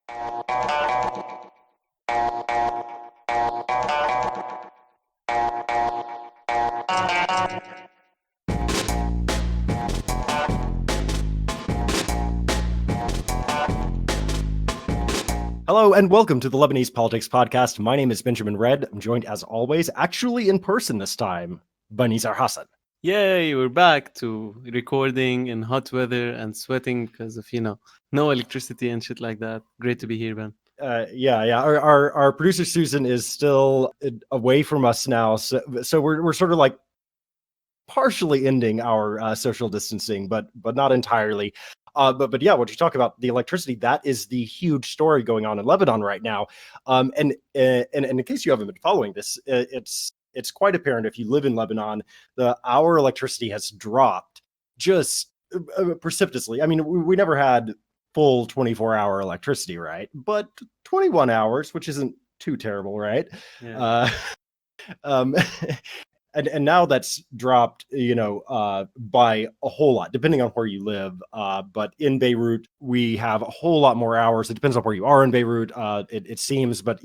Hello and welcome to the Lebanese Politics Podcast. My name is Benjamin Red. I'm joined as always, actually in person this time, by Nizar Hassan. Yay, we're back to recording in hot weather and sweating because of, no electricity and shit like that. Great to be here, Ben. Yeah. Our producer Susan is still away from us now, so we're sort of like partially ending our social distancing, but not entirely. But yeah, what you talk about, the electricity, that is the huge story going on in Lebanon right now. And in case you haven't been following this, it's quite apparent if you live in Lebanon, our electricity has dropped just precipitously. I mean, we never had full 24-hour electricity, right? But 21 hours, which isn't too terrible, right? Yeah. And now that's dropped, by a whole lot, depending on where you live. But in Beirut, we have a whole lot more hours. It depends on where you are in Beirut, it seems. But,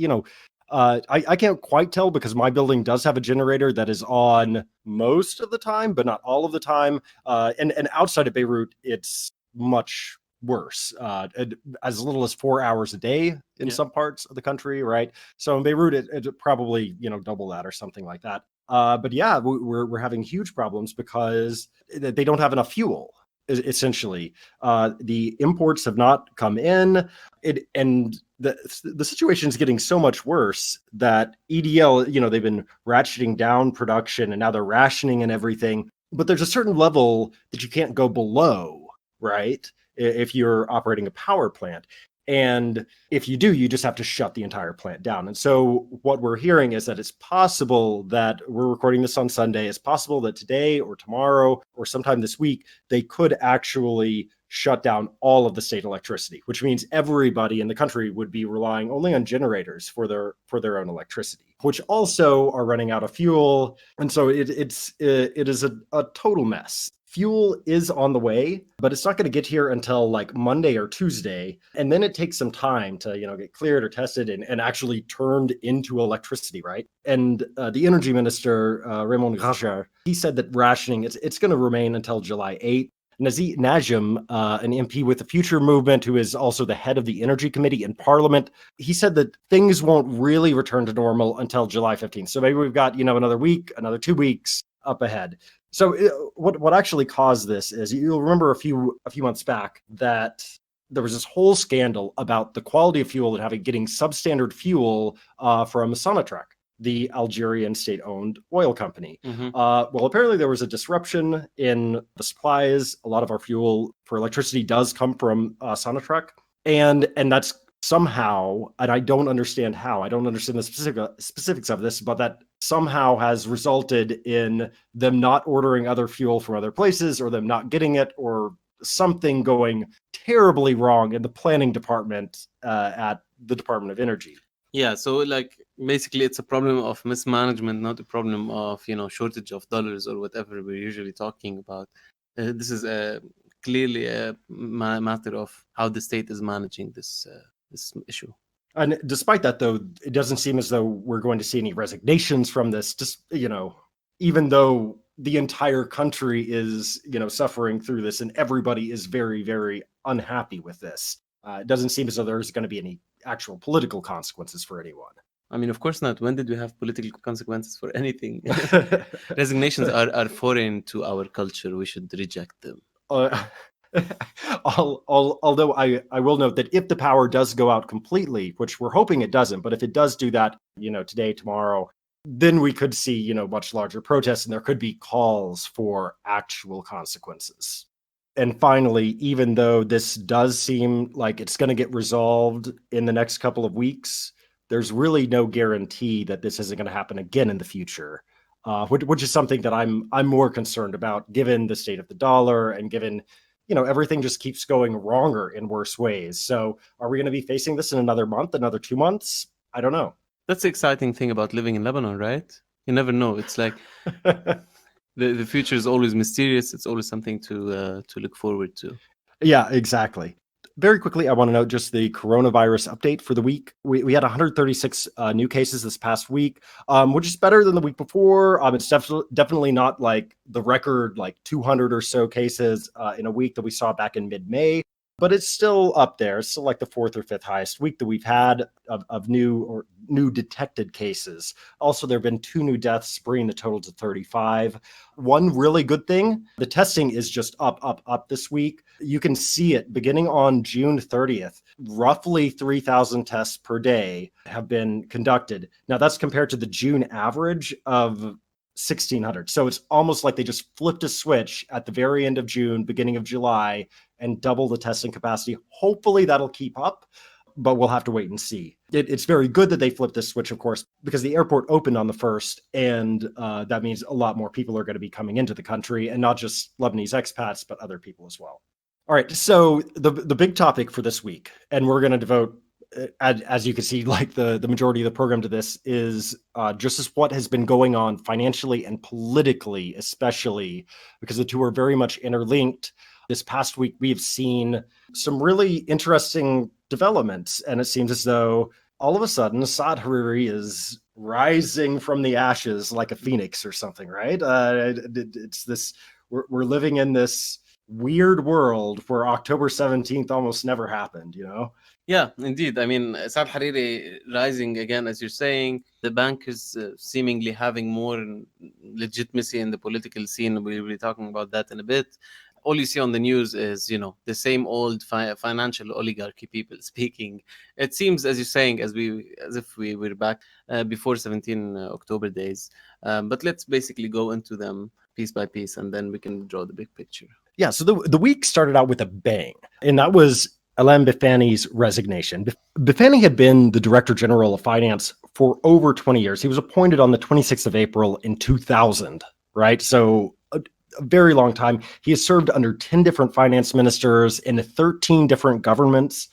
I can't quite tell because my building does have a generator that is on most of the time, but not all of the time. And outside of Beirut, it's much worse, as little as 4 hours a day in some parts of the country, right? So in Beirut, it probably, double that or something like that. But yeah, we're having huge problems because they don't have enough fuel. Essentially, the imports have not come in, and the situation is getting so much worse that EDL, they've been ratcheting down production and now they're rationing and everything. But there's a certain level that you can't go below, right? If you're operating a power plant. And if you do, you just have to shut the entire plant down. And so what we're hearing is that it's possible that we're recording this on Sunday. It's possible that today or tomorrow or sometime this week, they could actually shut down all of the state electricity, which means everybody in the country would be relying only on generators for their own electricity, which also are running out of fuel. And so it is a total mess. Fuel is on the way, but it's not going to get here until like Monday or Tuesday. And then it takes some time to, get cleared or tested and actually turned into electricity, right? And the energy minister, Raymond Rajar, he said that rationing, it's going to remain until July 8th. Nazir Najim, an MP with the Future Movement, who is also the head of the Energy Committee in Parliament, he said that things won't really return to normal until July 15th. So maybe we've got, another week, another 2 weeks up ahead. So what actually caused this is, you'll remember a few months back that there was this whole scandal about the quality of fuel and getting substandard fuel from Sonatrach, the Algerian state-owned oil company. Mm-hmm. Well, apparently there was a disruption in the supplies. A lot of our fuel for electricity does come from Sonatrach, and that's somehow, and I don't understand how, I don't understand the specifics of this, but that somehow has resulted in them not ordering other fuel from other places, or them not getting it, or something going terribly wrong in the planning department at the Department of Energy. Yeah, so basically it's a problem of mismanagement, not a problem of, shortage of dollars or whatever we're usually talking about. This is clearly a matter of how the state is managing this issue. And despite that, though, it doesn't seem as though we're going to see any resignations from this, just, even though the entire country is, suffering through this and everybody is very, very unhappy with this. It doesn't seem as though there's going to be any actual political consequences for anyone. I mean, of course not. When did we have political consequences for anything? Resignations are foreign to our culture. We should reject them. Although I will note that if the power does go out completely, which we're hoping it doesn't, but if it does do that, today, tomorrow, then we could see, much larger protests, and there could be calls for actual consequences. And finally, even though this does seem like it's going to get resolved in the next couple of weeks, there's really no guarantee that this isn't going to happen again in the future, which is something that I'm more concerned about, given the state of the dollar and given, everything just keeps going wronger in worse ways. So are we going to be facing this in another month, another 2 months? I don't know. That's the exciting thing about living in Lebanon, right? You never know. It's like the future is always mysterious. It's always something to look forward to. Yeah, exactly. Very quickly, I want to note just the coronavirus update for the week. We had 136 new cases this past week, which is better than the week before. It's definitely not like the record, like 200 or so cases in a week that we saw back in mid-May, but it's still up there. It's still like the fourth or fifth highest week that we've had of new detected cases. Also, there have been 2 new deaths, bringing the total to 35. One really good thing, the testing is just up this week. You can see it beginning on June 30th. Roughly 3,000 tests per day have been conducted. Now, that's compared to the June average of 1,600. So it's almost like they just flipped a switch at the very end of June, beginning of July, and double the testing capacity. Hopefully that'll keep up, but we'll have to wait and see. It's very good that they flipped this switch, of course, because the airport opened on the 1st, and that means a lot more people are going to be coming into the country, and not just Lebanese expats, but other people as well. All right, so the big topic for this week, and we're going to devote, as you can see, like the majority of the program to this, is just as what has been going on financially and politically, especially because the two are very much interlinked. This past week, we have seen some really interesting developments, and it seems as though all of a sudden Saad Hariri is rising from the ashes like a phoenix or something, right? It's this, we're living in this weird world where October 17th almost never happened, you know? Yeah, indeed. I mean, Saad Hariri rising again, as you're saying, the bank is seemingly having more legitimacy in the political scene. We'll be talking about that in a bit. All you see on the news is, the same old financial oligarchy people speaking. It seems, as you're saying, as if we were back before 17 October days. But let's basically go into them piece by piece, and then we can draw the big picture. Yeah, so the week started out with a bang, and that was Alain Bifani's resignation. Bifani had been the Director General of Finance for over 20 years. He was appointed on the 26th of April in 2000, right? So a very long time. He has served under 10 different finance ministers in 13 different governments.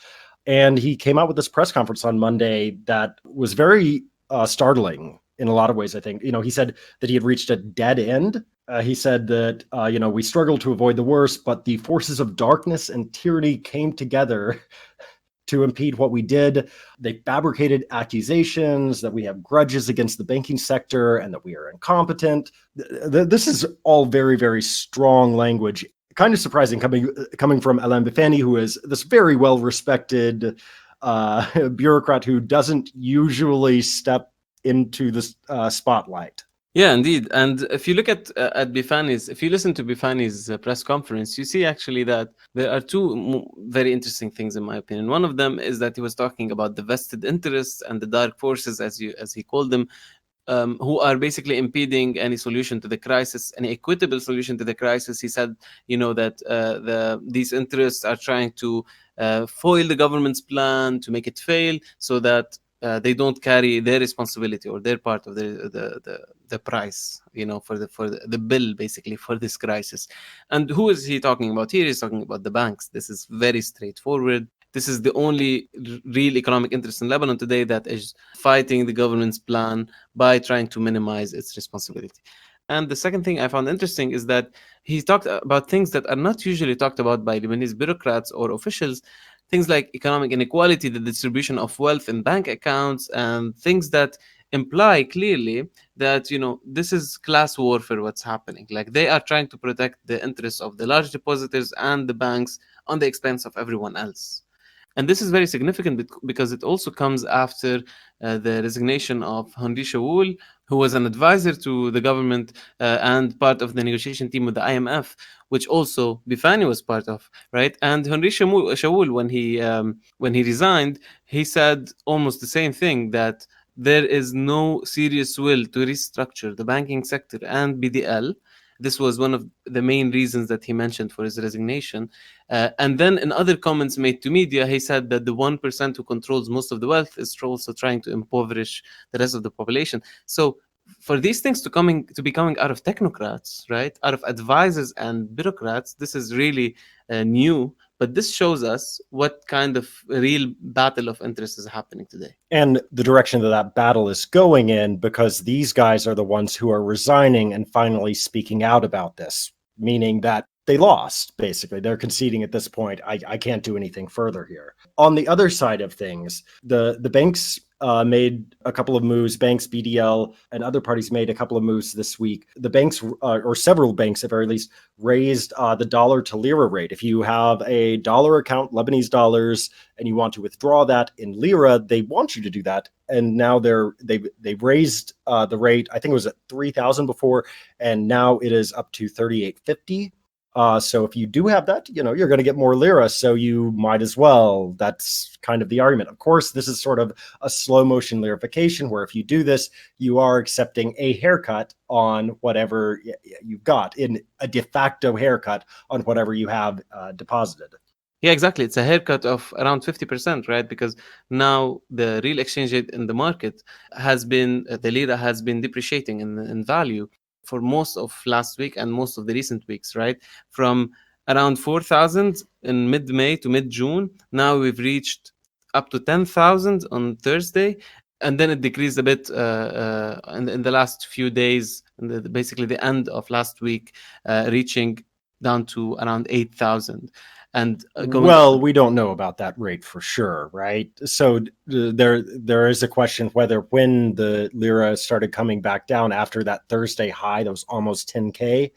And he came out with this press conference on Monday that was very startling in a lot of ways, I think. He said that he had reached a dead end. He said that, we struggled to avoid the worst, but the forces of darkness and tyranny came together to impede what we did. They fabricated accusations that we have grudges against the banking sector and that we are incompetent. This is all very, very strong language. Kind of surprising coming from Alain Bifani, who is this very well-respected bureaucrat who doesn't usually step into the spotlight. Yeah, indeed. And if you look at Bifani's, if you listen to Bifani's press conference, you see actually that there are two very interesting things, in my opinion. One of them is that he was talking about the vested interests and the dark forces, as he called them, who are basically impeding any solution to the crisis, any equitable solution to the crisis. He said, that these interests are trying to foil the government's plan to make it fail, so that they don't carry their responsibility or their part of the price, for the bill, basically, for this crisis. And who is he talking about here? He's talking about the banks. This is very straightforward. This is the only real economic interest in Lebanon today that is fighting the government's plan by trying to minimize its responsibility. And the second thing I found interesting is that he talked about things that are not usually talked about by Lebanese bureaucrats or officials, things like economic inequality, the distribution of wealth in bank accounts, and things that imply clearly that, this is class warfare, what's happening. Like, they are trying to protect the interests of the large depositors and the banks on the expense of everyone else. And this is very significant because it also comes after the resignation of Henri Shaul, who was an advisor to the government and part of the negotiation team with the IMF, which also Bifani was part of, right? And Henri Shaul, when he resigned, he said almost the same thing, that there is no serious will to restructure the banking sector and BDL. This was one of the main reasons that he mentioned for his resignation. And then in other comments made to media, he said that the 1% who controls most of the wealth is also trying to impoverish the rest of the population. So for these things to be coming out of technocrats, right, out of advisors and bureaucrats, this is really new. But this shows us what kind of real battle of interest is happening today. And the direction that battle is going in, because these guys are the ones who are resigning and finally speaking out about this, meaning that they lost, basically. They're conceding at this point. I can't do anything further here. On the other side of things, the banks made a couple of moves. Banks, BDL, and other parties made a couple of moves this week. The banks, or several banks at very least, raised the dollar to lira rate. If you have a dollar account, Lebanese dollars, and you want to withdraw that in lira, they want you to do that. And now they've raised the rate. I think it was at 3,000 before, and now it is up to 3,850. So if you do have that, you're going to get more lira, so you might as well. That's kind of the argument. Of course, this is sort of a slow motion lirification, where if you do this, you are accepting a haircut on whatever you've got, in a de facto haircut on whatever you have deposited. Yeah, exactly. It's a haircut of around 50%, right? Because now the real exchange rate in the market has been, the lira has been depreciating in value for most of last week and most of the recent weeks, right? From around 4,000 in mid-May to mid-June, now we've reached up to 10,000 on Thursday, and then it decreased a bit in the last few days, basically the end of last week, reaching down to around 8,000. And we don't know about that rate for sure, right? So there is a question whether, when the lira started coming back down after that Thursday high, that was almost 10K.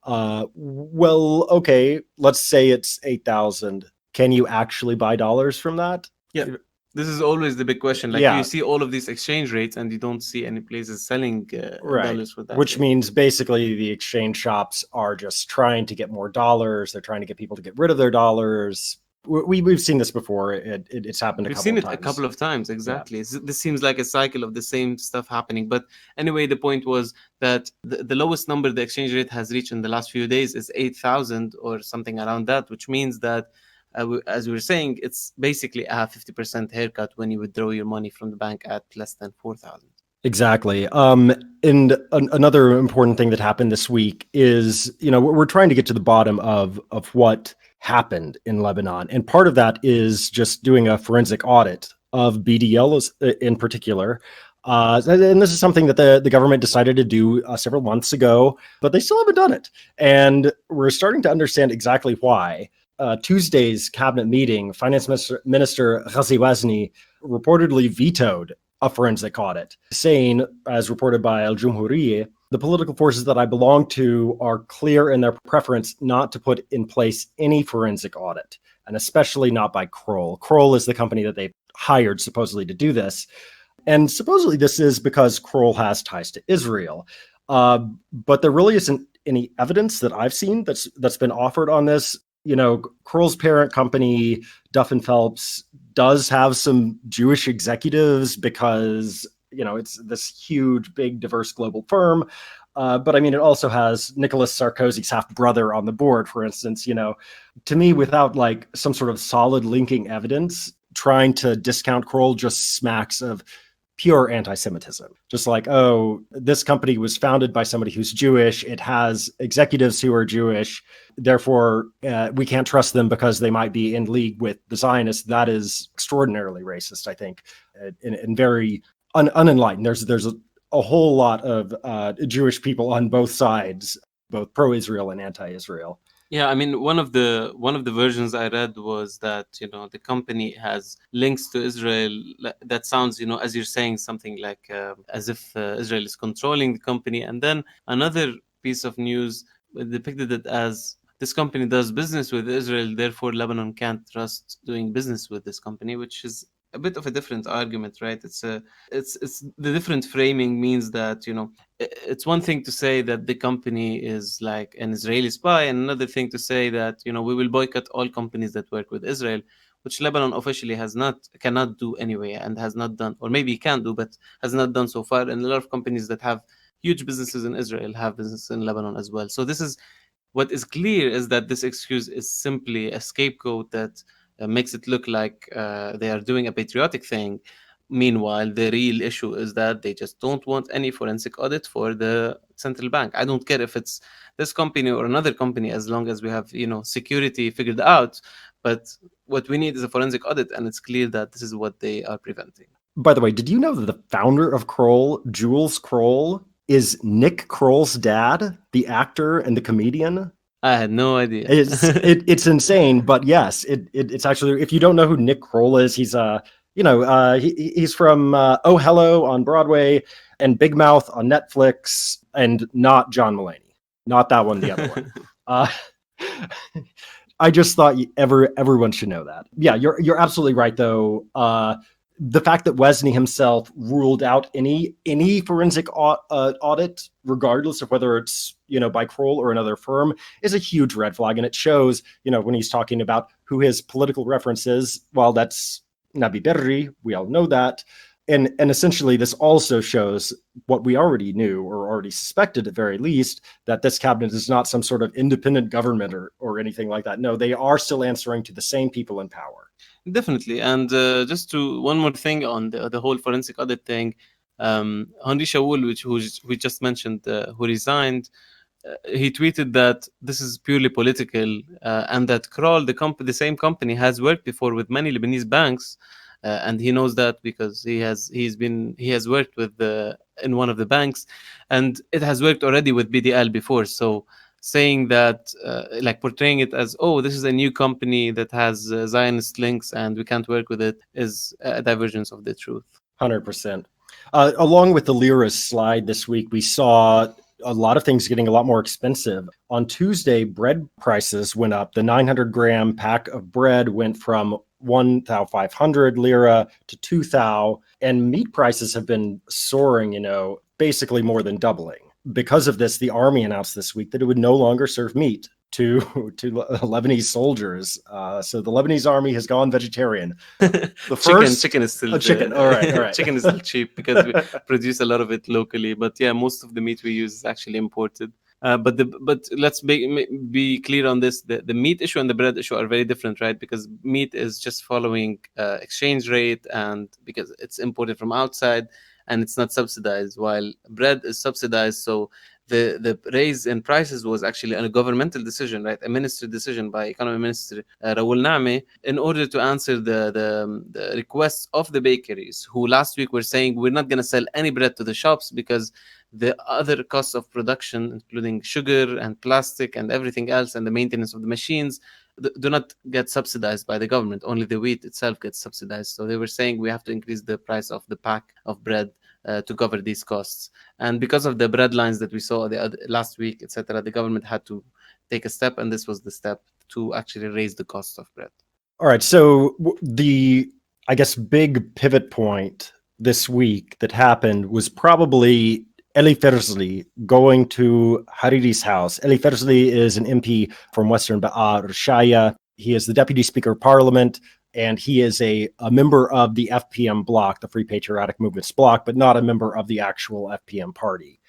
Okay, let's say it's 8,000. Can you actually buy dollars from that? Yeah. This is always the big question. Like, you see all of these exchange rates and you don't see any places selling dollars with that. Which means basically the exchange shops are just trying to get more dollars. They're trying to get people to get rid of their dollars. We've seen this before. It's happened a couple of times. We've seen it a couple of times, exactly. Yeah. This seems like a cycle of the same stuff happening. But anyway, the point was that the lowest number the exchange rate has reached in the last few days is 8,000 or something around that, which means that as we were saying, it's basically a 50% haircut when you withdraw your money from the bank at less than 4,000. Exactly. And another important thing that happened this week is, we're trying to get to the bottom of what happened in Lebanon. And part of that is just doing a forensic audit of BDL in particular. And this is something that the government decided to do several months ago, but they still haven't done it. And we're starting to understand exactly why. Tuesday's cabinet meeting, Finance Minister Wazni reportedly vetoed a forensic audit, saying, as reported by Al Jumhuriyeh, the political forces that I belong to are clear in their preference not to put in place any forensic audit, and especially not by Kroll. Kroll is the company that they've hired supposedly to do this. And supposedly this is because Kroll has ties to Israel. But there really isn't any evidence that I've seen that's been offered on this. Kroll's parent company, Duff and Phelps, does have some Jewish executives because, it's this huge, big, diverse global firm. But I mean, it also has Nicolas Sarkozy's half brother on the board, for instance. To me, without like some sort of solid linking evidence, trying to discount Kroll just smacks of pure anti-Semitism. Just like, oh, this company was founded by somebody who's Jewish. It has executives who are Jewish. Therefore, we can't trust them because they might be in league with the Zionists. That is extraordinarily racist, I think, and very unenlightened. There's a whole lot of Jewish people on both sides, both pro-Israel and anti-Israel. Yeah, I mean, one of the versions I read was that, the company has links to Israel. That sounds, as you're saying, something like as if Israel is controlling the company. And then another piece of news depicted it as this company does business with Israel, therefore Lebanon can't trust doing business with this company, which is a bit of a different argument, right? It's the different framing means that, it's one thing to say that the company is like an Israeli spy, and another thing to say that, we will boycott all companies that work with Israel, which Lebanon officially cannot do anyway, and has not done, or maybe can do, but has not done so far. And a lot of companies that have huge businesses in Israel have business in Lebanon as well. So what is clear is that this excuse is simply a scapegoat that makes it look like they are doing a patriotic thing. Meanwhile, the real issue is that they just don't want any forensic audit for the central bank. I don't care if it's this company or another company, as long as we have, security figured out. But what we need is a forensic audit, and it's clear that this is what they are preventing. By the way, did you know that the founder of Kroll, Jules Kroll, is Nick Kroll's dad, the actor and the comedian? I had no idea. It's insane, but yes, it's actually, if you don't know who Nick Kroll is, he's he's from Oh Hello on Broadway and Big Mouth on Netflix, and not John Mulaney, not that one, the other one. Uh, I just thought everyone should know that. Yeah, you're absolutely right though. The fact that Wazni himself ruled out any forensic audit, regardless of whether it's by Kroll or another firm, is a huge red flag, and it shows when he's talking about who his political reference is. Well, that's Nabi Berri. We all know that. And essentially, this also shows what we already knew or already suspected, at very least, that this cabinet is not some sort of independent government or anything like that. No, they are still answering to the same people in power. Definitely. And just to one more thing on the whole forensic audit thing, Henri Shaul, who we just mentioned, who resigned, he tweeted that this is purely political, and that Kroll, the same company, has worked before with many Lebanese banks, and he knows that because he has worked with in one of the banks, and it has worked already with BDL before. So saying that, like portraying it as, oh, this is a new company that has Zionist links and we can't work with it, is a divergence of the truth. 100%. Along with the lira slide this week, we saw a lot of things getting a lot more expensive. On Tuesday, bread prices went up. The 900-gram pack of bread went from 1,500 lira to 2,000, and meat prices have been soaring, basically more than doubling. Because of this, the army announced this week that it would no longer serve meat to Lebanese soldiers. So the Lebanese army has gone vegetarian. Chicken is still chicken. All right. Chicken is still cheap because we produce a lot of it locally. But yeah, most of the meat we use is actually imported. But let's be clear on this: the meat issue and the bread issue are very different, right? Because meat is just following exchange rate, and because it's imported from outside and it's not subsidized, while bread is subsidized. So the raise in prices was actually a governmental decision, right? A ministry decision by Economy Minister Raoul Naame, in order to answer the requests of the bakeries, who last week were saying we're not going to sell any bread to the shops because the other costs of production, including sugar and plastic and everything else, and the maintenance of the machines, do not get subsidized by the government. Only the wheat itself gets subsidized. So they were saying we have to increase the price of the pack of bread to cover these costs. And because of the bread lines that we saw last week, etc., the government had to take a step, and this was the step to actually raise the cost of bread. All right. So the, I guess, big pivot point this week that happened was probably Eli Ferzli going to Hariri's house. Eli Ferzli is an MP from Western Ba'a Rishaya. He is the Deputy Speaker of Parliament, and he is a member of the FPM bloc, the Free Patriotic Movement's bloc, but not a member of the actual FPM party.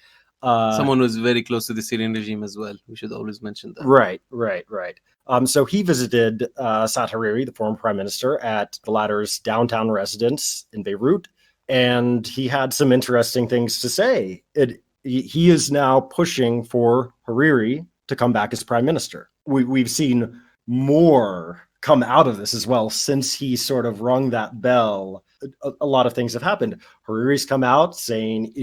Someone who's very close to the Syrian regime as well. We should always mention that. Right. So he visited Saad Hariri, the former prime minister, at the latter's downtown residence in Beirut, and he had some interesting things to say. He is now pushing for Hariri to come back as prime minister. We've seen more come out of this as well since he sort of rung that bell. A lot of things have happened. Hariri's come out saying,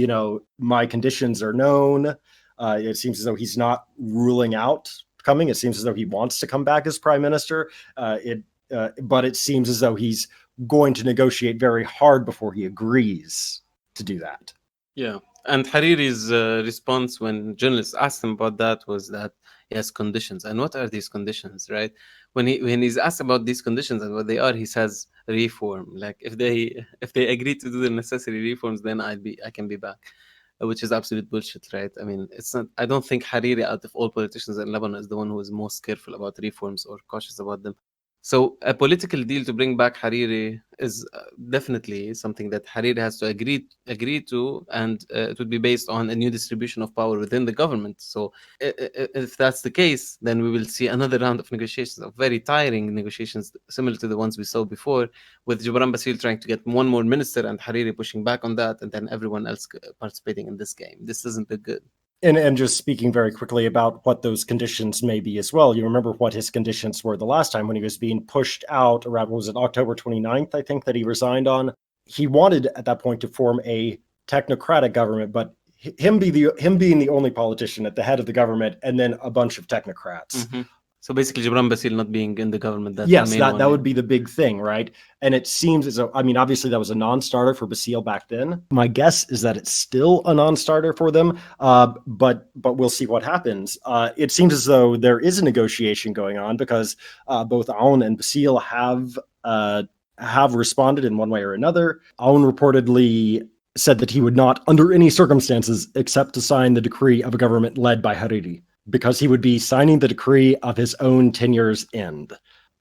my conditions are known. It seems as though he's not ruling out coming. It seems as though he wants to come back as prime minister. But it seems as though he's going to negotiate very hard before he agrees to do that. Yeah. And Hariri's response when journalists asked him about that was that he has conditions. And what are these conditions, right? When he's asked about these conditions and what they are, he says reform. Like if they agree to do the necessary reforms, then I can be back, which is absolute bullshit, right? I mean, it's not. I don't think Hariri, out of all politicians in Lebanon, is the one who is most careful about reforms or cautious about them. So a political deal to bring back Hariri is definitely something that Hariri has to agree to, and it would be based on a new distribution of power within the government. So if that's the case, then we will see another round of negotiations, of very tiring negotiations, similar to the ones we saw before, with Jibran Basil trying to get one more minister and Hariri pushing back on that, and then everyone else participating in this game. This doesn't look good. And just speaking very quickly about what those conditions may be as well, you remember what his conditions were the last time when he was being pushed out around, what was it, October 29th, I think, that he resigned on. He wanted at that point to form a technocratic government, but him being the only politician at the head of the government, and then a bunch of technocrats. Mm-hmm. So basically, Gibran Bassil not being in the government, that's yes, the main one. That would be the big thing, right? And it seems as though, I mean, obviously that was a non-starter for Bassil back then. My guess is that it's still a non-starter for them, but we'll see what happens. It seems as though there is a negotiation going on because both Aoun and Bassil have responded in one way or another. Aoun reportedly said that he would not, under any circumstances, accept to sign the decree of a government led by Hariri, because he would be signing the decree of his own tenure's end,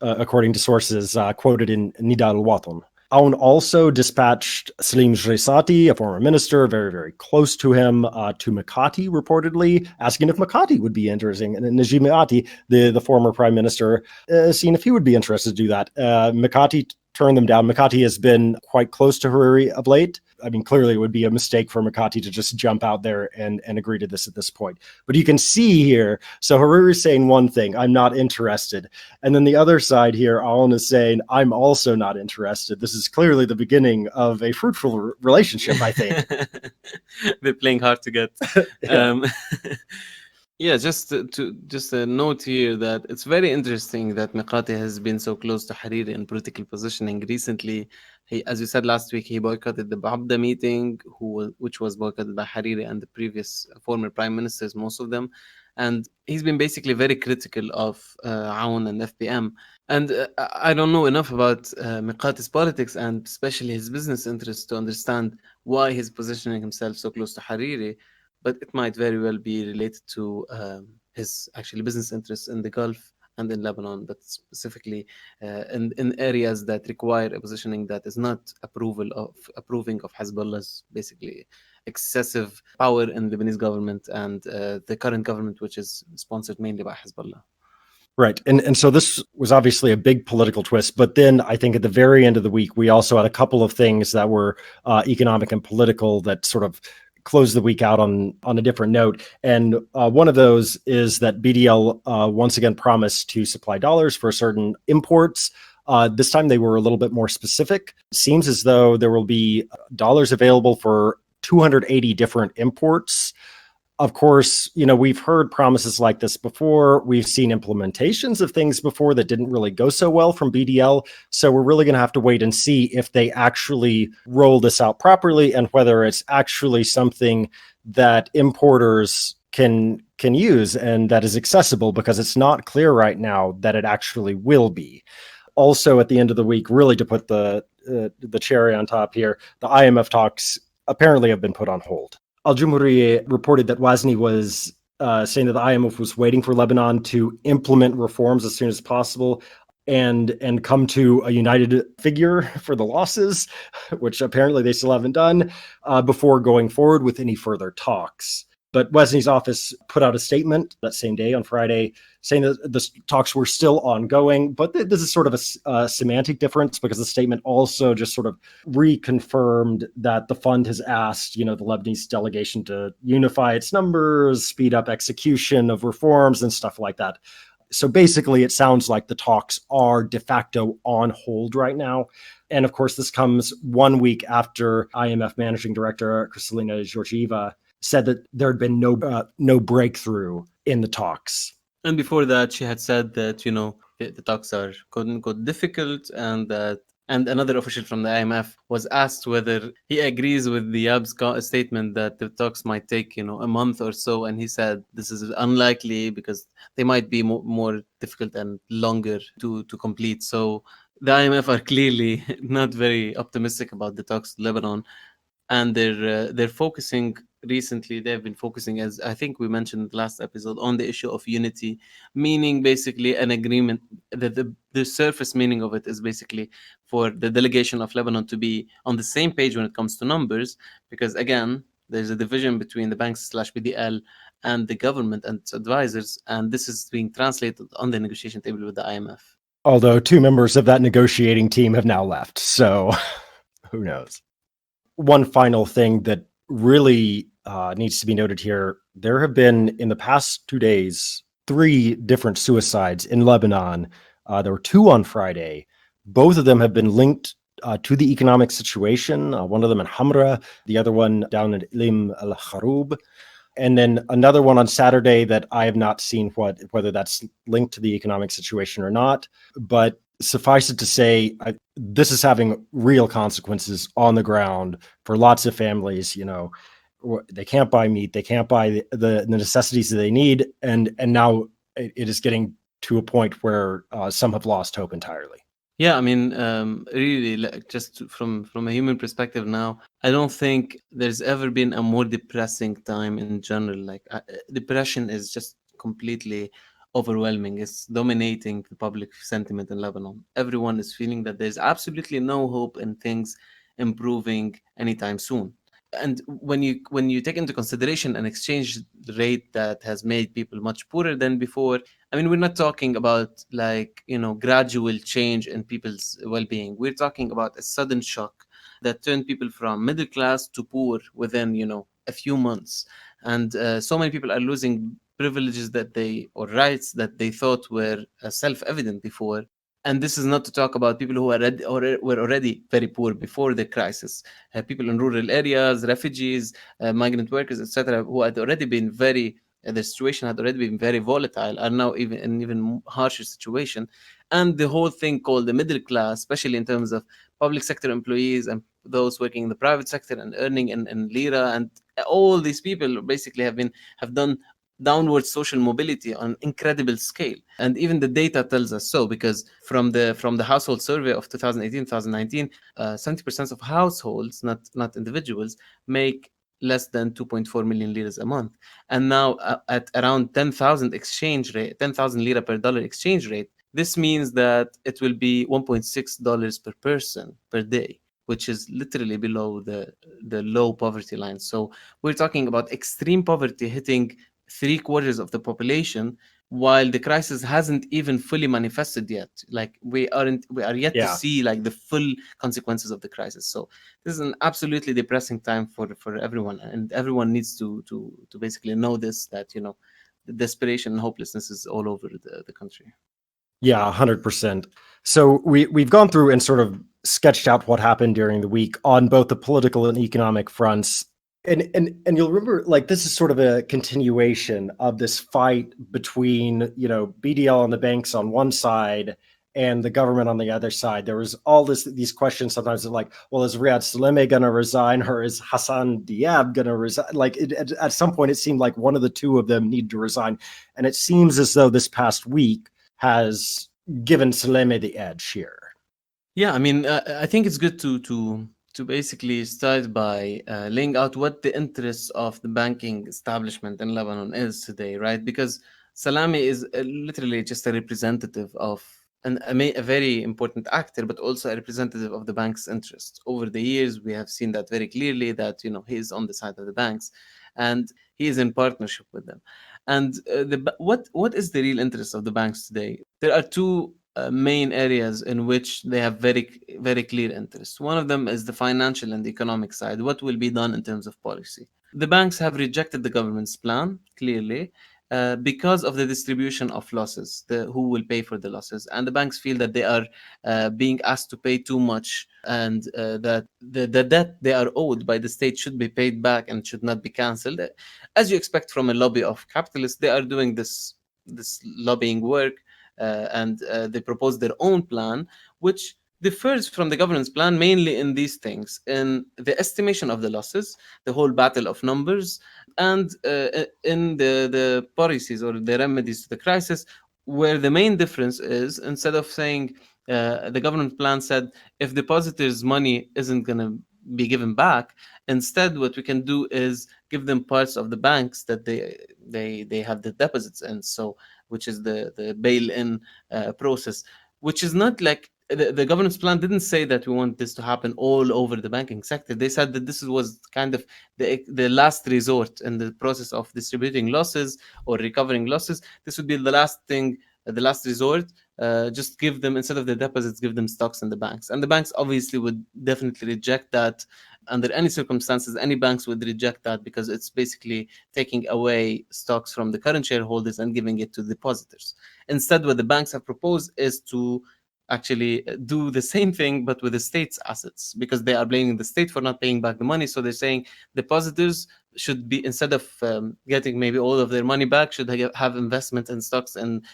according to sources quoted in Nida al-Watan. Aoun also dispatched Salim Jreisati, a former minister, very, very close to him, to Mikati, reportedly, asking if Mikati would be interesting. And Najib Mikati, the former prime minister, seeing if he would be interested to do that. Mikati turned them down. Mikati has been quite close to Hariri of late. I mean, clearly it would be a mistake for Mikati to just jump out there and agree to this at this point. But you can see here, so Hariri's saying one thing, I'm not interested. And then the other side here, Aoun is saying, I'm also not interested. This is clearly the beginning of a fruitful relationship, I think. They're playing hard to get. Yeah. Yeah, just a note here that it's very interesting that Mikati has been so close to Hariri in political positioning recently. He, as you said last week, he boycotted the Babda meeting, which was boycotted by Hariri and the previous former prime ministers, most of them. And he's been basically very critical of Aoun and FPM. And I don't know enough about Mikati's politics and especially his business interests to understand why he's positioning himself so close to Hariri. But it might very well be related to his actually business interests in the Gulf and in Lebanon, but specifically in areas that require a positioning that is not approving of Hezbollah's basically excessive power in the Lebanese government and the current government, which is sponsored mainly by Hezbollah. Right. And so this was obviously a big political twist. But then I think at the very end of the week, we also had a couple of things that were economic and political that sort of close the week out on a different note. And one of those is that BDL once again promised to supply dollars for certain imports. This time they were a little bit more specific. It seems as though there will be dollars available for 280 different imports. Of course, we've heard promises like this before. We've seen implementations of things before that didn't really go so well from BDL. So we're really going to have to wait and see if they actually roll this out properly and whether it's actually something that importers can use and that is accessible, because it's not clear right now that it actually will be. Also, at the end of the week, really to put the cherry on top here, the IMF talks apparently have been put on hold. Al Jumhuriyeh reported that Wazni was saying that the IMF was waiting for Lebanon to implement reforms as soon as possible and come to a united figure for the losses, which apparently they still haven't done, before going forward with any further talks. But Wazni's office put out a statement that same day on Friday saying that the talks were still ongoing. But this is sort of a semantic difference, because the statement also just sort of reconfirmed that the fund has asked, the Lebanese delegation to unify its numbers, speed up execution of reforms and stuff like that. So basically, it sounds like the talks are de facto on hold right now. And of course, this comes 1 week after IMF Managing Director Kristalina Georgieva said that there had been no breakthrough in the talks. And before that, she had said that, the talks are quote unquote difficult, and another official from the IMF was asked whether he agrees with the Yab's statement that the talks might take, a month or so. And he said this is unlikely because they might be more difficult and longer to complete. So the IMF are clearly not very optimistic about the talks with Lebanon. And they're focusing recently. They've been focusing, as I think we mentioned last episode, on the issue of unity, meaning basically an agreement. The surface meaning of it is basically for the delegation of Lebanon to be on the same page when it comes to numbers, because again, there's a division between the banks/BDL and the government and its advisors, and this is being translated on the negotiation table with the IMF. Although 2 members of that negotiating team have now left, so who knows? One final thing that really needs to be noted here: there have been, in the past 2 days, 3 different suicides in Lebanon. There were 2 on Friday. Both of them have been linked to the economic situation, one of them in Hamra, the other one down in Ilim al Kharoub. And then another one on Saturday that I have not seen whether that's linked to the economic situation or not. But suffice it to say, this is having real consequences on the ground for lots of families. They can't buy meat, they can't buy the necessities that they need, and now it is getting to a point where some have lost hope entirely. Yeah, I mean, really, like, just from a human perspective now, I don't think there's ever been a more depressing time in general. Like, depression is just completely overwhelming. It's dominating the public sentiment in Lebanon. Everyone is feeling that there's absolutely no hope in things improving anytime soon. And when you take into consideration an exchange rate that has made people much poorer than before, I mean, we're not talking about, like, gradual change in people's well-being. We're talking about a sudden shock that turned people from middle class to poor within, a few months. And so many people are losing privileges or rights that they thought were self-evident before. And this is not to talk about people who were already very poor before the crisis. People in rural areas, refugees, migrant workers, etc., who had already been the situation had already been very volatile, are now even in even harsher situation. And the whole thing called the middle class, especially in terms of public sector employees and those working in the private sector and earning in lira, and all these people basically have done downward social mobility on incredible scale. And even the data tells us so, because from the household survey of 2018 2019, 70% of households, not individuals, make less than 2.4 million liras a month. And now, at around 10,000 lira per dollar exchange rate, this means that it will be $1.6 per person per day, which is literally below the low poverty line. So we're talking about extreme poverty hitting three-quarters of the population, while the crisis hasn't even fully manifested yet. Like, we are yet to Yeah. see, like, the full consequences of the crisis. So this is an absolutely depressing time for everyone, and everyone needs to basically know this, that the desperation and hopelessness is all over the country. Yeah, 100%. So we've gone through and sort of sketched out what happened during the week on both the political and economic fronts. And you'll remember, like, this is sort of a continuation of this fight between, BDL and the banks on one side and the government on the other side. There was all these questions sometimes of, like, well, is Riyad Saleh going to resign, or is Hassan Diab going to resign? Like, at some point, it seemed like one of the two of them needed to resign. And it seems as though this past week has given Saleh the edge here. Yeah, I mean, I think it's good to basically start by laying out what the interests of the banking establishment in Lebanon is today, right? Because Salami is literally just a representative of a very important actor, but also a representative of the bank's interests. Over the years, we have seen that very clearly, that he is on the side of the banks, and he is in partnership with them. And what is the real interest of the banks today? There are two main areas in which they have very, very clear interests. One of them is the financial and economic side. What will be done in terms of policy? The banks have rejected the government's plan, clearly, because of the distribution of losses, who will pay for the losses. And the banks feel that they are being asked to pay too much, and that the debt they are owed by the state should be paid back and should not be cancelled. As you expect from a lobby of capitalists, they are doing this lobbying work, and they propose their own plan, which differs from the government's plan mainly in these things: in the estimation of the losses, the whole battle of numbers, and in the policies or the remedies to the crisis, where the main difference is, instead of saying, the government plan said, if depositors' money isn't going to be given back, instead what we can do is give them parts of the banks that they have the deposits in, so which is the bail-in process, which is not like the government's plan didn't say that we want this to happen all over the banking sector. They said that this was kind of the last resort in the process of distributing losses or recovering losses. This would be the last thing, the last resort. Just give them, instead of the deposits, give them stocks in the banks. And the banks obviously would definitely reject that. Under any circumstances, any banks would reject that, because it's basically taking away stocks from the current shareholders and giving it to depositors. Instead, what the banks have proposed is to actually do the same thing, but with the state's assets, because they are blaming the state for not paying back the money. So they're saying depositors should be, instead of getting maybe all of their money back, should have investment in stocks and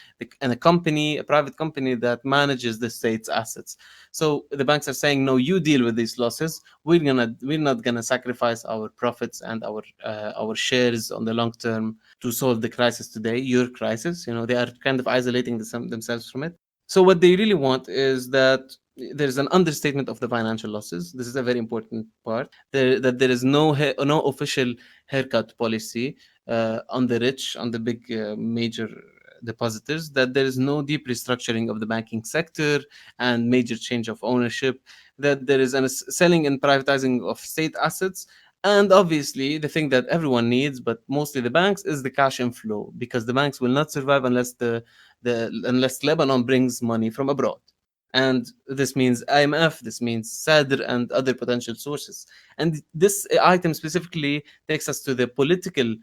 a company, a private company that manages the state's assets. So the banks are saying, no, you deal with these losses. We're not gonna sacrifice our profits and our shares on the long term to solve the crisis today, your crisis. They are kind of isolating themselves from it. So what they really want is that there's an understatement of the financial losses. This is a very important part. That there is no official haircut policy on the rich, on the big major depositors. That there is no deep restructuring of the banking sector and major change of ownership. That there is a selling and privatizing of state assets. And obviously, the thing that everyone needs, but mostly the banks, is the cash inflow, because the banks will not survive unless Lebanon brings money from abroad. And this means IMF, this means Sadr, and other potential sources. And this item specifically takes us to the political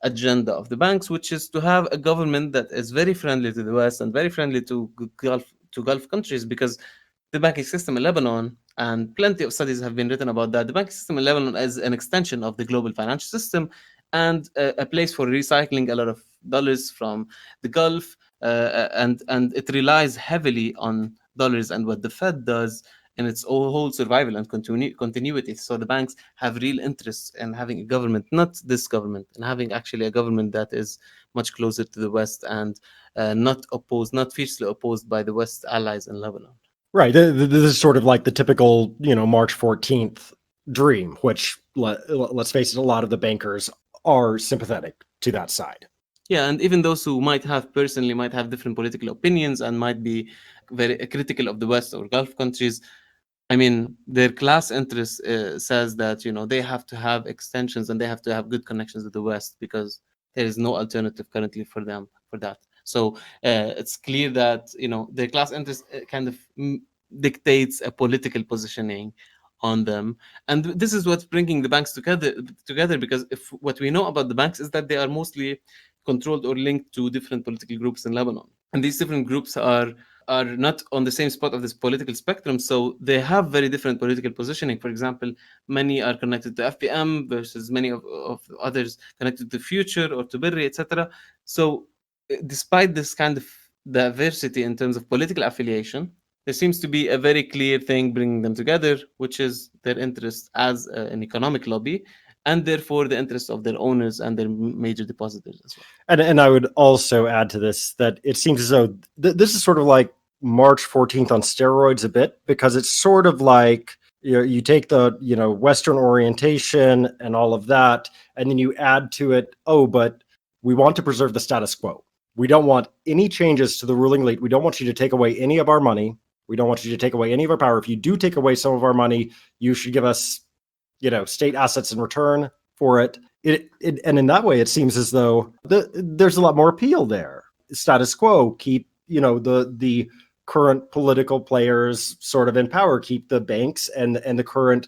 agenda of the banks, which is to have a government that is very friendly to the West and very friendly to Gulf countries, because the banking system in Lebanon, and plenty of studies have been written about that, the banking system in Lebanon is an extension of the global financial system and a place for recycling a lot of dollars from the Gulf, and it relies heavily on dollars and what the Fed does in its whole survival and continuity. So the banks have real interest in having a government, not this government, and having actually a government that is much closer to the West and not fiercely opposed by the West allies in Lebanon. Right. This is sort of like the typical, March 14th dream, which, let's face it, a lot of the bankers are sympathetic to that side. Yeah, and even those who might have different political opinions and might be very critical of the West or Gulf countries, I mean, their class interest says that, they have to have extensions and they have to have good connections with the West, because there is no alternative currently for them for that. So it's clear that, their class interest kind of dictates a political positioning on them. And this is what's bringing the banks together, because if what we know about the banks is that they are mostly controlled or linked to different political groups in Lebanon. And these different groups are not on the same spot of this political spectrum, so they have very different political positioning. For example, many are connected to FPM versus many of others connected to Future or to Birri, etc. So despite this kind of diversity in terms of political affiliation, there seems to be a very clear thing bringing them together, which is their interest as an economic lobby, and therefore the interest of their owners and their major depositors as well. And I would also add to this that it seems as though this is sort of like March 14th on steroids a bit, because it's sort of like, you take the, Western orientation and all of that, and then you add to it, but we want to preserve the status quo. We don't want any changes to the ruling elite. We don't want you to take away any of our money. We don't want you to take away any of our power. If you do take away some of our money, you should give us, state assets in return for it. And in that way, it seems as though there's a lot more appeal there. Status quo, keep, the current political players sort of in power, keep the banks and the current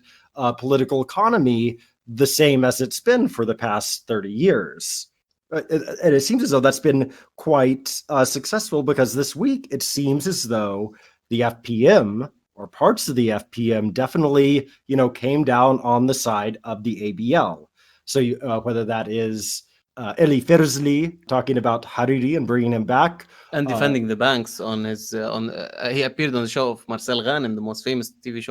political economy the same as it's been for the past 30 years. And it seems as though that's been quite successful, because this week it seems as though the FPM or parts of the FPM definitely, came down on the side of the ABL. So whether that is Eli Ferzli talking about Hariri and bringing him back, and defending the banks on his he appeared on the show of Marcel Ghanem, the most famous TV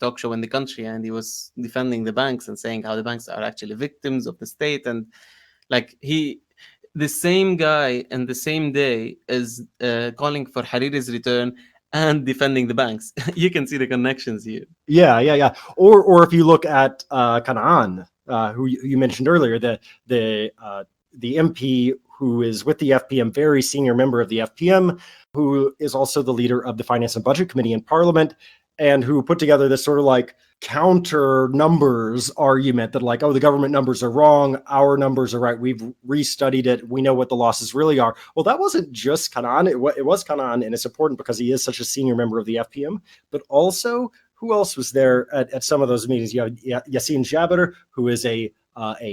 talk show in the country, and he was defending the banks and saying how the banks are actually victims of the state. And like the same guy in the same day is calling for Hariri's return and defending the banks. You can see the connections here. Yeah. Or if you look at Kanaan, who you mentioned earlier, the MP who is with the FPM, very senior member of the FPM, who is also the leader of the Finance and Budget Committee in Parliament, and who put together this sort of like counter numbers argument that like, the government numbers are wrong, our numbers are right, we've restudied it, we know what the losses really are. Well, that wasn't just Kanaan, it was Kanaan, and it's important because he is such a senior member of the FPM, but also, who else was there at some of those meetings? You have Yassine Jabir, who is a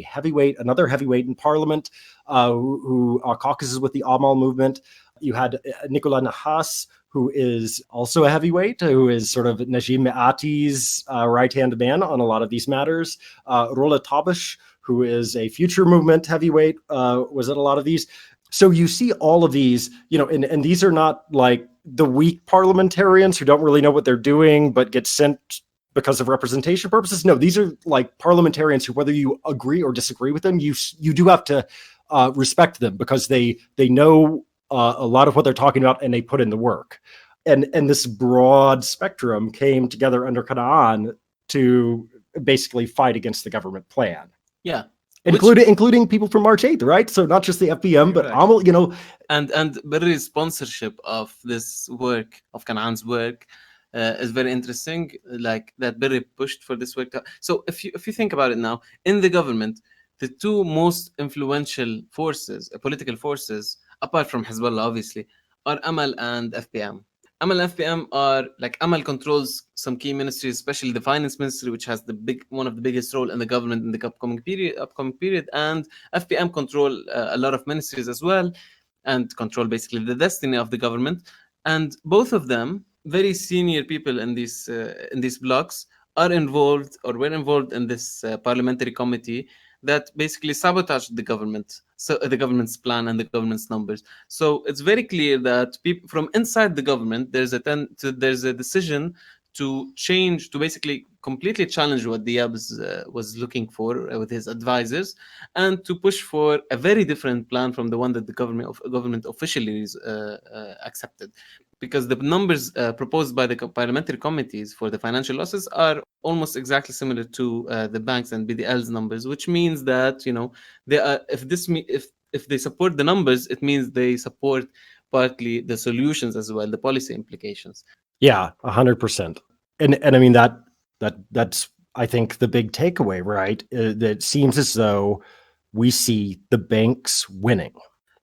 heavyweight, another heavyweight in Parliament, who caucuses with the Amal movement. You had Nicolas Nahas, who is also a heavyweight, who is sort of Najim Meati's right-hand man on a lot of these matters. Rola Tabish, who is a future movement heavyweight, was at a lot of these. So you see all of these, and these are not like the weak parliamentarians who don't really know what they're doing, but get sent because of representation purposes. No, these are like parliamentarians who, whether you agree or disagree with them, you do have to respect them because they know a lot of what they're talking about and they put in the work. And this broad spectrum came together under Canaan to basically fight against the government plan. Yeah. Including people from March 8th, right? So not just the FPM, but Amal, and Barry's sponsorship of this work, of Canaan's work, is very interesting. Like that Barry pushed for this work. So if you think about it now, in the government, the two most influential forces, political forces, apart from Hezbollah, obviously, are Amal and FPM. Amal and FPM are like Amal controls some key ministries, especially the finance ministry, which has one of the biggest role in the government in the upcoming period, and FPM control a lot of ministries as well, and control basically the destiny of the government. And both of them, very senior people in these blocks, are involved or were involved in this parliamentary committee that basically sabotaged the government, so the government's plan and the government's numbers. So it's very clear that people from inside the government, there's a decision to change, to basically completely challenge what Diab was looking for with his advisors, and to push for a very different plan from the one that the government officially accepted. Because the numbers proposed by the parliamentary committees for the financial losses are almost exactly similar to the banks and BDL's numbers, which means that they are, if they support the numbers, it means they support partly the solutions as well, the policy implications. Yeah, 100%. And I mean that's I think the big takeaway, right? That it seems as though we see the banks winning.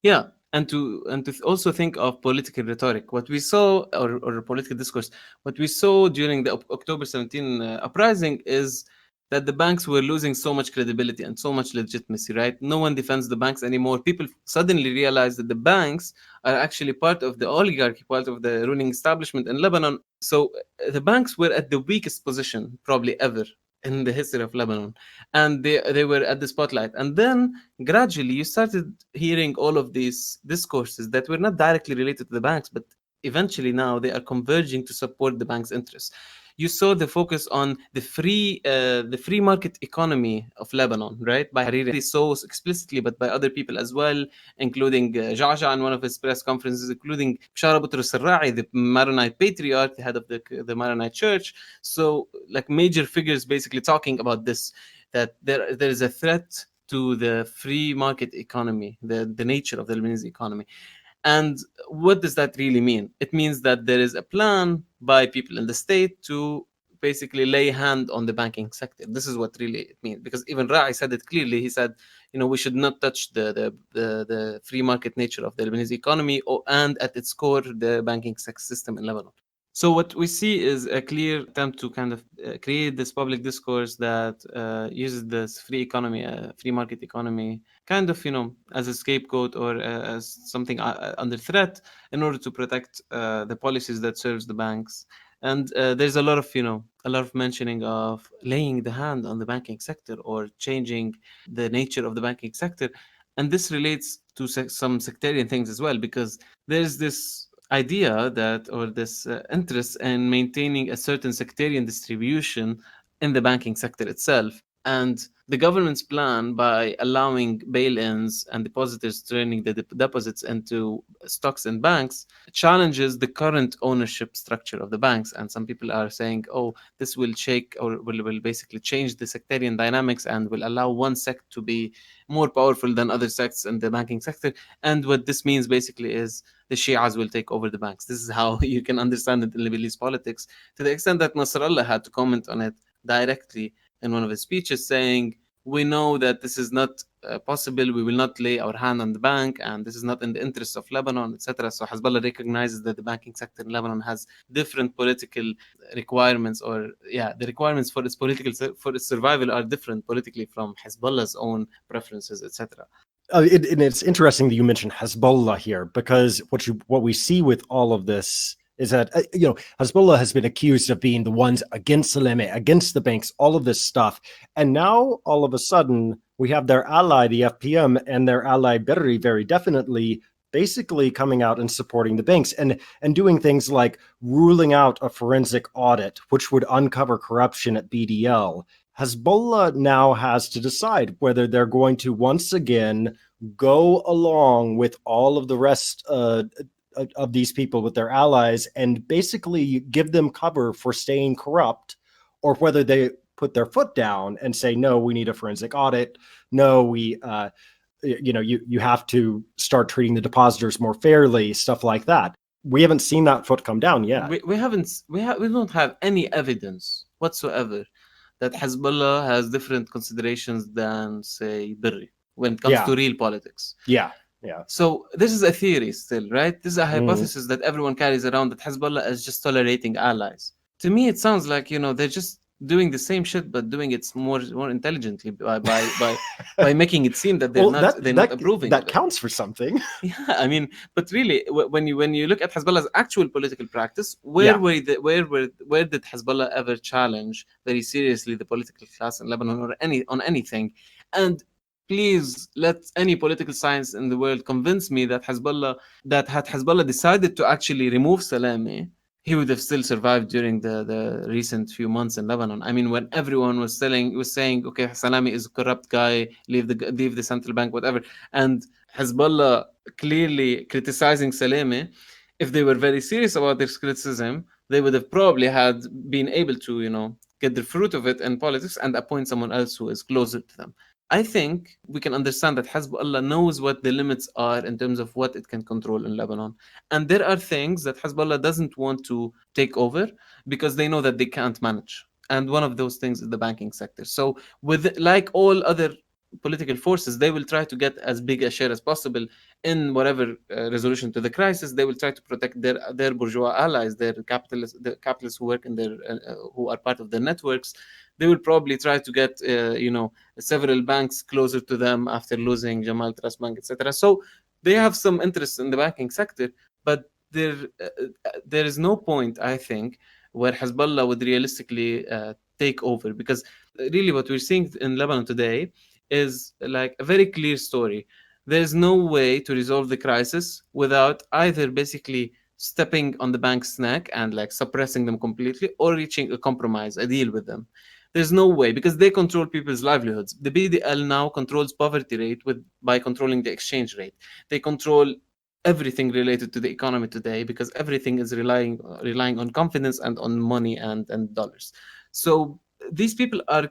Yeah. And to also think of political rhetoric, what we saw, or political discourse, what we saw during the October 17 uprising is that the banks were losing so much credibility and so much legitimacy, right? No one defends the banks anymore. People suddenly realize that the banks are actually part of the oligarchy, part of the ruling establishment in Lebanon. So the banks were at the weakest position probably ever in the history of Lebanon, and they were at the spotlight. And then gradually you started hearing all of these discourses that were not directly related to the banks, but eventually now they are converging to support the bank's interests. You saw the focus on the free market economy of Lebanon, right? By Hariri so explicitly, but by other people as well, including Jaja in one of his press conferences, including Bshara Boutros al-Ra'i, the Maronite patriarch, the head of the Maronite church. So like major figures basically talking about this, that there is a threat to the free market economy, the nature of the Lebanese economy. And what does that really mean? It means that there is a plan by people in the state to basically lay hand on the banking sector. This is what really it means, because even Ra'i said it clearly. He said, we should not touch the free market nature of the Lebanese economy, and at its core, the banking system in Lebanon. So what we see is a clear attempt to kind of create this public discourse that uses this free economy, free market economy, kind of, as a scapegoat or as something under threat in order to protect the policies that serves the banks. And there's a lot of mentioning of laying the hand on the banking sector or changing the nature of the banking sector. And this relates to some sectarian things as well, because there's this idea that, or this interest in maintaining a certain sectarian distribution in the banking sector itself. And the government's plan, by allowing bail-ins and depositors turning the deposits into stocks in banks, challenges the current ownership structure of the banks. And some people are saying, oh, this will shake, or will basically change the sectarian dynamics and will allow one sect to be more powerful than other sects in the banking sector. And what this means basically is the Shias will take over the banks. This is how you can understand it in Lebanese politics, to the extent that Nasrallah had to comment on it directly in one of his speeches, saying, we know that this is not possible. We will not lay our hand on the bank, and this is not in the interests of Lebanon, etc. So Hezbollah recognizes that the banking sector in Lebanon has different political requirements, or the requirements for its survival are different politically from Hezbollah's own preferences, etc. And it's interesting that you mentioned Hezbollah here, because what we see with all of this is that Hezbollah has been accused of being the ones against Saleh, against the banks, all of this stuff, and now all of a sudden we have their ally, the FPM, and their ally Berri, very definitely, basically coming out and supporting the banks and doing things like ruling out a forensic audit, which would uncover corruption at BDL. Hezbollah now has to decide whether they're going to once again go along with all of the rest of these people, with their allies, and basically give them cover for staying corrupt, or whether they put their foot down and say, no, we need a forensic audit. No, you have to start treating the depositors more fairly, stuff like that. We haven't seen that foot come down yet. We don't have any evidence whatsoever that Hezbollah has different considerations than, say, Berri when it comes to real politics. Yeah. So this is a theory still, right? This is a hypothesis that everyone carries around, that Hezbollah is just tolerating allies. To me, it sounds like, they're just doing the same shit, but doing it more intelligently by making it seem that they're not approving. That counts for something. Yeah, I mean, but really, when you look at Hezbollah's actual political practice, where did Hezbollah ever challenge very seriously the political class in Lebanon or on anything? And please let any political science in the world convince me that had Hezbollah decided to actually remove Saleh, he would have still survived during the recent few months in Lebanon. I mean, when everyone was saying, okay, Salami is a corrupt guy, leave the central bank, whatever, and Hezbollah clearly criticizing Saleh, if they were very serious about their criticism, they would have probably had been able to, get the fruit of it in politics and appoint someone else who is closer to them. I think we can understand that Hezbollah knows what the limits are in terms of what it can control in Lebanon. And there are things that Hezbollah doesn't want to take over because they know that they can't manage. And one of those things is the banking sector. So like all other political forces, they will try to get as big a share as possible in whatever resolution to the crisis. They will try to protect their bourgeois allies, the capitalists who work in who are part of their networks. They will probably try to get several banks closer to them after losing Jamal Trust Bank, etc. So they have some interest in the banking sector, but there is no point, I think, where Hezbollah would realistically take over, because really what we're seeing in Lebanon today is like a very clear story. There's no way to resolve the crisis without either basically stepping on the bank's neck and like suppressing them completely, or reaching a compromise, a deal with them. There's no way, because they control people's livelihoods. The BDL now controls poverty rate by controlling the exchange rate. They control everything related to the economy today, because everything is relying on confidence and on money and dollars. So these people are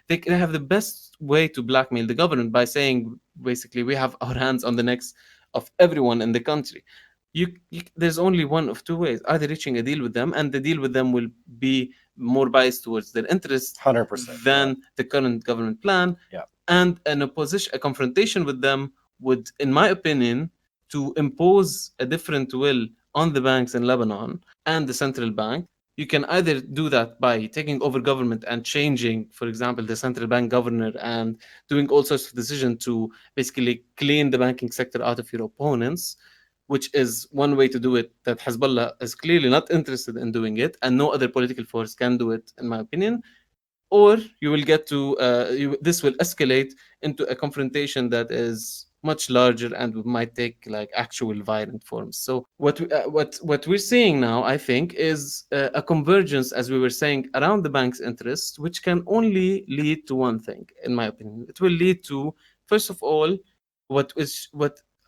they have the best way to blackmail the government by saying, basically, we have our hands on the necks of everyone in the country. There's only one of two ways: either reaching a deal with them, and the deal with them will be more biased towards their interests 100% than the current government plan. Yeah. And a confrontation with them would, in my opinion, to impose a different will on the banks in Lebanon and the central bank. You can either do that by taking over government and changing, for example, the central bank governor, and doing all sorts of decisions to basically clean the banking sector out of your opponents, which is one way to do it, that Hezbollah is clearly not interested in doing it, and no other political force can do it, in my opinion. Or you will get to, this will escalate into a confrontation that is much larger and might take like actual violent forms. So what we're seeing now, I think, is a convergence, as we were saying, around the bank's interests, which can only lead to one thing, in my opinion. It will lead to, first of all, what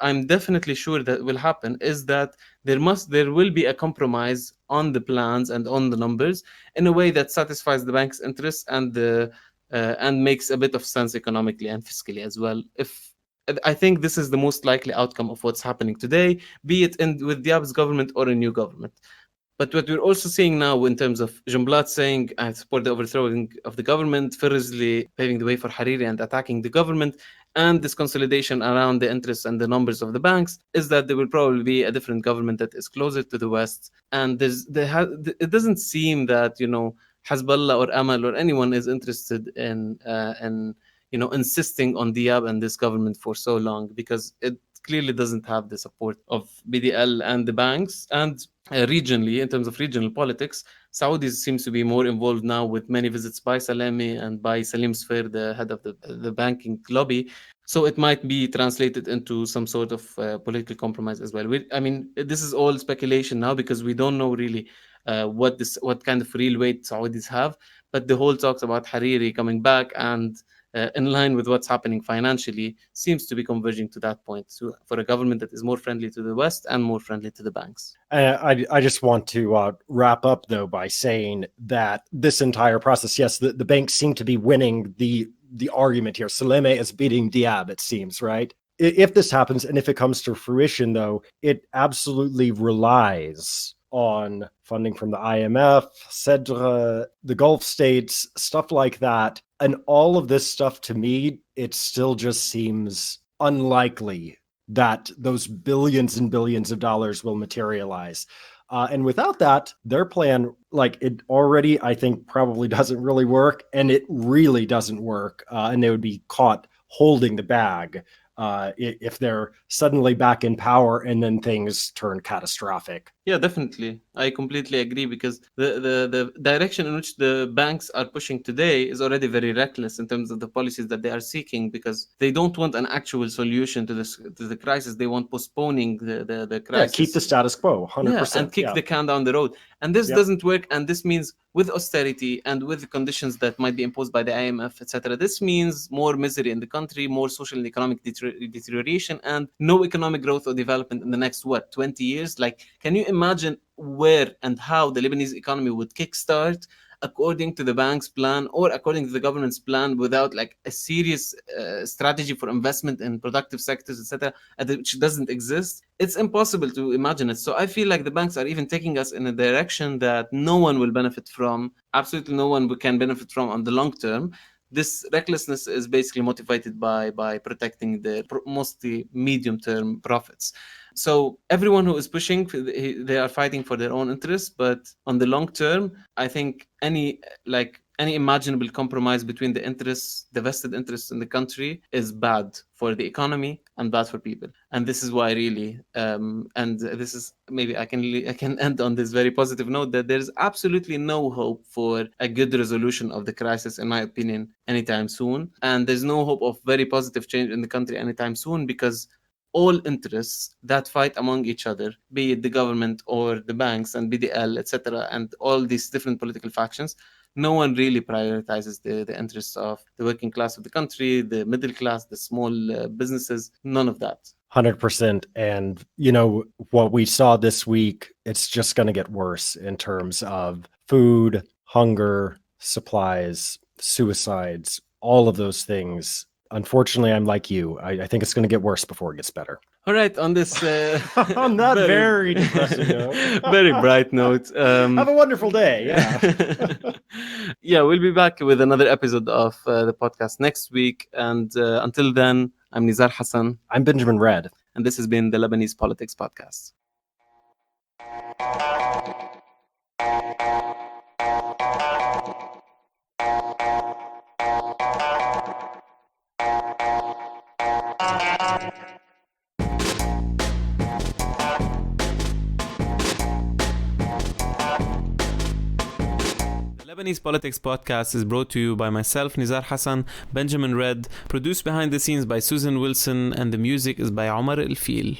I'm definitely sure that will happen is that there will be a compromise on the plans and on the numbers in a way that satisfies the bank's interests and makes a bit of sense economically and fiscally as well. I think this is the most likely outcome of what's happening today, be it with Diab's government or a new government. But what we're also seeing now, in terms of Jumblat saying, I support the overthrowing of the government, Firozly paving the way for Hariri and attacking the government, and this consolidation around the interests and the numbers of the banks, is that there will probably be a different government that is closer to the West. And it doesn't seem that, Hezbollah or Amal or anyone is interested in insisting on Diab and this government for so long, because it clearly doesn't have the support of BDL and the banks. And regionally, in terms of regional politics, Saudi seems to be more involved now, with many visits by Salami and by Salim Sfair, the head of the banking lobby. So it might be translated into some sort of political compromise as well. This is all speculation now, because we don't know really what kind of real weight Saudis have. But the whole talks about Hariri coming back and in line with what's happening financially seems to be converging to that point, for a government that is more friendly to the West and more friendly to the banks. I just want to wrap up, though, by saying that this entire process, yes, the banks seem to be winning the argument here. Saleme is beating Diab, it seems, right? If this happens, and if it comes to fruition, though, it absolutely relies on funding from the IMF, CEDRE, the Gulf states, stuff like that. And all of this stuff, to me, it still just seems unlikely that those billions and billions of dollars will materialize. And without that, their plan, it already, I think, probably doesn't really work. And it really doesn't work. And they would be caught holding the bag if they're suddenly back in power and then things turn catastrophic. Yeah, definitely. I completely agree, because the direction in which the banks are pushing today is already very reckless in terms of the policies that they are seeking, because they don't want an actual solution to the crisis. They want postponing the crisis. Yeah, keep the status quo, 100%. Yeah, and kick the can down the road. And this doesn't work. And this means, with austerity and with the conditions that might be imposed by the IMF, etc., this means more misery in the country, more social and economic deterioration, and no economic growth or development in the next, 20 years? Can you imagine where and how the Lebanese economy would kickstart according to the bank's plan or according to the government's plan, without a serious strategy for investment in productive sectors, etc., which doesn't exist? It's impossible to imagine it. So I feel like the banks are even taking us in a direction that no one will benefit from. Absolutely no one can benefit from on the long term. This recklessness is basically motivated by protecting the mostly medium-term profits. So everyone who is pushing, they are fighting for their own interests. But on the long term, I think any imaginable compromise between the interests, the vested interests in the country, is bad for the economy and bad for people. And this is why really, and this is, maybe I can end on this very positive note, that there's absolutely no hope for a good resolution of the crisis, in my opinion, anytime soon. And there's no hope of very positive change in the country anytime soon, because all interests that fight among each other, be it the government or the banks and BDL, etc., and all these different political factions, no one really prioritizes the interests of the working class of the country, the middle class, the small businesses, none of that. 100%. And, what we saw this week, it's just going to get worse in terms of food, hunger, supplies, suicides, all of those things. Unfortunately, I'm like you. I think it's going to get worse before it gets better. All right, on this on that very depressing note, very bright note, have a wonderful day. Yeah. Yeah, we'll be back with another episode of the podcast next week. And until then, I'm Nizar Hassan. I'm Benjamin Red. And this has been the Lebanese Politics Podcast. Lebanese Politics Podcast is brought to you by myself, Nizar Hassan, Benjamin Red, produced behind the scenes by Susan Wilson, and the music is by Omar El Fil.